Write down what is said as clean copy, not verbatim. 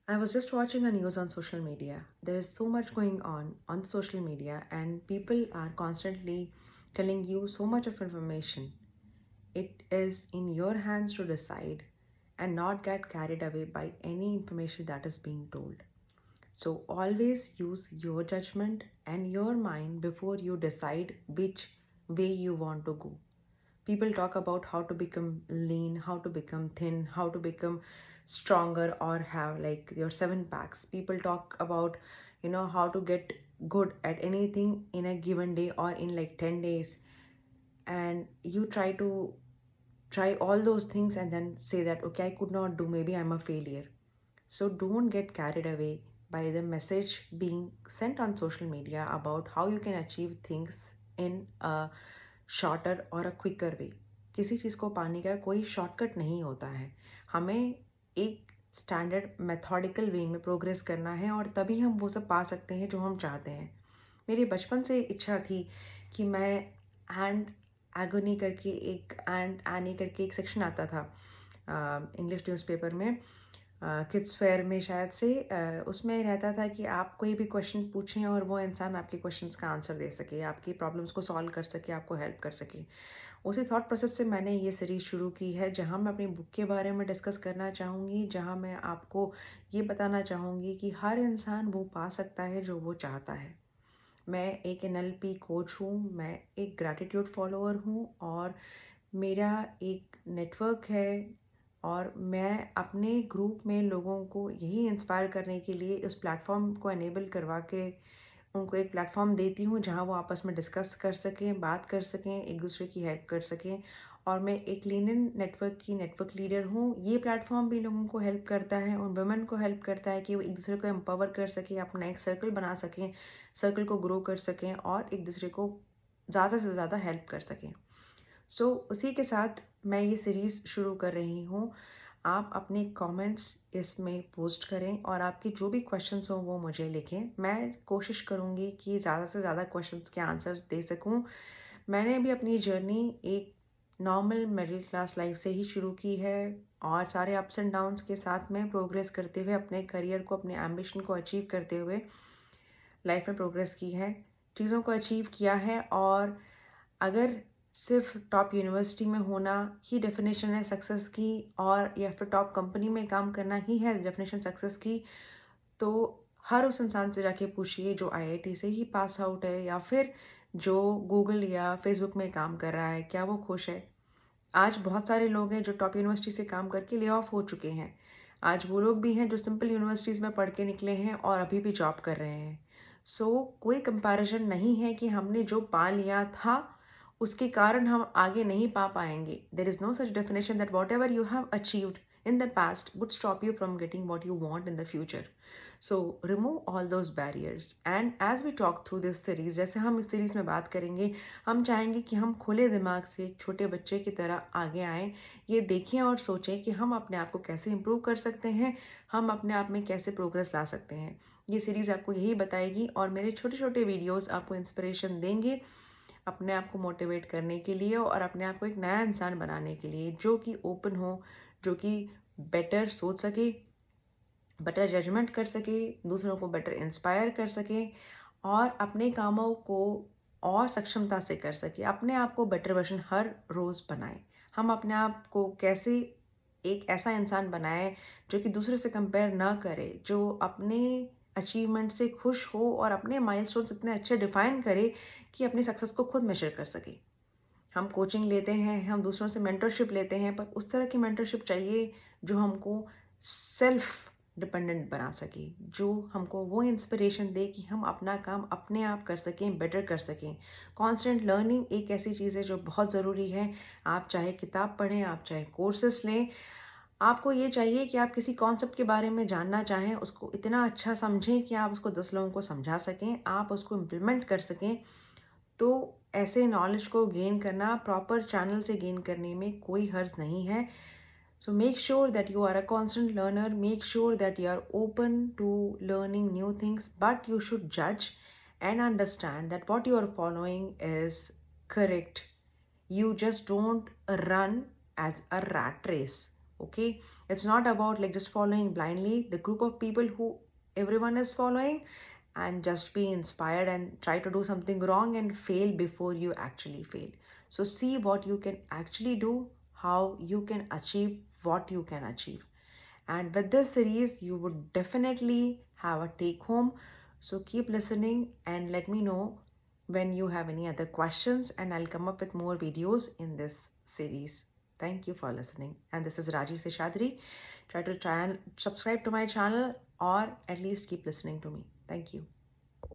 I was just watching a news on social media. There is so much going on social media, and people are constantly telling you so much of information. It is in your hands to decide and not get carried away by any information that is being told. So always use your judgment and your mind before you decide which way you want to go. People talk about how to become lean, how to become thin, how to become stronger or have like your seven packs. People talk about how to get good at anything in a given day or in like 10 days, and you try all those things and then say that okay, I could not do, maybe I'm a failure. So don't get carried away by the message being sent on social media about how you can achieve things in a shorter और अ quicker वे. किसी चीज़ को पाने का कोई shortcut नहीं होता है. हमें एक स्टैंडर्ड मेथोडिकल वे में प्रोग्रेस करना है और तभी हम वो सब पा सकते हैं जो हम चाहते हैं. मेरी बचपन से इच्छा थी कि मैं एंड एगोनी करके एक एंड एनी करके एक सेक्शन आता था इंग्लिश न्यूज़पेपर में, किड्स फेयर में शायद से. उसमें रहता था कि आप कोई भी क्वेश्चन पूछें और वो इंसान आपके क्वेश्चंस का आंसर दे सके, आपकी प्रॉब्लम्स को सॉल्व कर सके, आपको हेल्प कर सके. उसी थॉट प्रोसेस से मैंने ये सीरीज़ शुरू की है, जहाँ मैं अपनी बुक के बारे में डिस्कस करना चाहूँगी, जहाँ मैं आपको ये बताना चाहूँगी कि हर इंसान वो पा सकता है जो वो चाहता है. मैं एक एनएलपी कोच हूँ, मैं एक ग्रैटिट्यूड फॉलोअर हूँ और मेरा एक नेटवर्क है, और मैं अपने ग्रुप में लोगों को यही इंस्पायर करने के लिए इस प्लेटफॉर्म को एनेबल करवा के उनको एक प्लेटफॉर्म देती हूँ जहाँ वो आपस में डिस्कस कर सकें, बात कर सकें, एक दूसरे की हेल्प कर सकें. और मैं एक लिनन नेटवर्क की नेटवर्क लीडर हूँ. ये प्लेटफॉर्म भी लोगों को हेल्प करता है, उन वुमेन को हेल्प करता है कि वो एक दूसरे को एम्पावर कर सकें, अपना एक सर्कल बना सकें, सर्कल को ग्रो कर सकें और एक दूसरे को ज़्यादा से ज़्यादा हेल्प कर सकें. सो उसी के साथ मैं ये सीरीज़ शुरू कर रही हूँ. आप अपने कमेंट्स इसमें पोस्ट करें और आपके जो भी क्वेश्चंस हों वो मुझे लिखें. मैं कोशिश करूँगी कि ज़्यादा से ज़्यादा क्वेश्चंस के आंसर्स दे सकूँ. मैंने भी अपनी जर्नी एक नॉर्मल मिडिल क्लास लाइफ से ही शुरू की है और सारे अप्स एंड डाउन्स के साथ में प्रोग्रेस करते हुए अपने करियर को, अपने एम्बिशन को अचीव करते हुए लाइफ में प्रोग्रेस की है, चीज़ों को अचीव किया है. और अगर सिर्फ टॉप यूनिवर्सिटी में होना ही डेफिनेशन है सक्सेस की, और या फिर टॉप कंपनी में काम करना ही है डेफिनेशन सक्सेस की, तो हर उस इंसान से जाके पूछिए जो आईआईटी से ही पास आउट है या फिर जो गूगल या फेसबुक में काम कर रहा है, क्या वो खुश है. आज बहुत सारे लोग हैं जो टॉप यूनिवर्सिटी से काम करके ले ऑफ हो चुके हैं. आज वो लोग भी हैं जो सिंपल यूनिवर्सिटीज़ में पढ़ के निकले हैं और अभी भी जॉब कर रहे हैं. सो कोई कंपैरिजन नहीं है कि हमने जो पा लिया था उसके कारण हम आगे नहीं पा पाएंगे. There is no such definition that whatever you have achieved in the past would stop you from getting what you want in the future. So remove all those barriers. And as we talk through this series, जैसे हम इस series में बात करेंगे, हम चाहेंगे कि हम खुले दिमाग से एक छोटे बच्चे की तरह आगे आएँ. ये देखें और सोचें कि हम अपने आप को कैसे इम्प्रूव कर सकते हैं, हम अपने आप में कैसे प्रोग्रेस ला सकते हैं. ये सीरीज़ आपको यही बताएगी और मेरे छोटे छोटे वीडियोज़ आपको इंस्पिरेशन देंगे अपने आप को मोटिवेट करने के लिए और अपने आप को एक नया इंसान बनाने के लिए, जो कि ओपन हो, जो कि बेटर सोच सके, बेटर जजमेंट कर सके, दूसरों को बेटर इंस्पायर कर सके और अपने कामों को और सक्षमता से कर सके, अपने आप को बेटर वर्जन हर रोज़ बनाए. हम अपने आप को कैसे एक ऐसा इंसान बनाए जो कि दूसरे से कंपेयर ना करे, जो अपने अचीवमेंट से खुश हो और अपने माइलस्टोन्स इतने अच्छे डिफाइन करे कि अपनी सक्सेस को खुद मेजर कर सके. हम कोचिंग लेते हैं, हम दूसरों से मेंटरशिप लेते हैं, पर उस तरह की मेंटरशिप चाहिए जो हमको सेल्फ डिपेंडेंट बना सके, जो हमको वो इंस्पिरेशन दे कि हम अपना काम अपने आप कर सकें, बेटर कर सकें. कांस्टेंट लर्निंग एक ऐसी चीज़ है जो बहुत ज़रूरी है. आप चाहे किताब पढ़ें, आप चाहे कोर्सेस लें, आपको ये चाहिए कि आप किसी कॉन्सेप्ट के बारे में जानना चाहें, उसको इतना अच्छा समझें कि आप उसको 10 लोगों को समझा सकें, आप उसको इम्प्लीमेंट कर सकें. तो ऐसे नॉलेज को गेन करना प्रॉपर चैनल से गेन करने में कोई हर्ज नहीं है. So make sure that you are a constant learner, make sure that you are open to learning new things, but you should जज and understand that what you are following is correct. You just don't run as a rat race. Okay, it's not about like just following blindly the group of people who everyone is following, and just be inspired and try to do something wrong and fail before you actually fail. So see what you can actually do, how you can achieve what you can achieve. And with this series, you would definitely have a take home. So keep listening and let me know when you have any other questions, and I'll come up with more videos in this series. Thank you for listening. And this is Raji Seshadri. Try and subscribe to my channel, or at least keep listening to me. Thank you.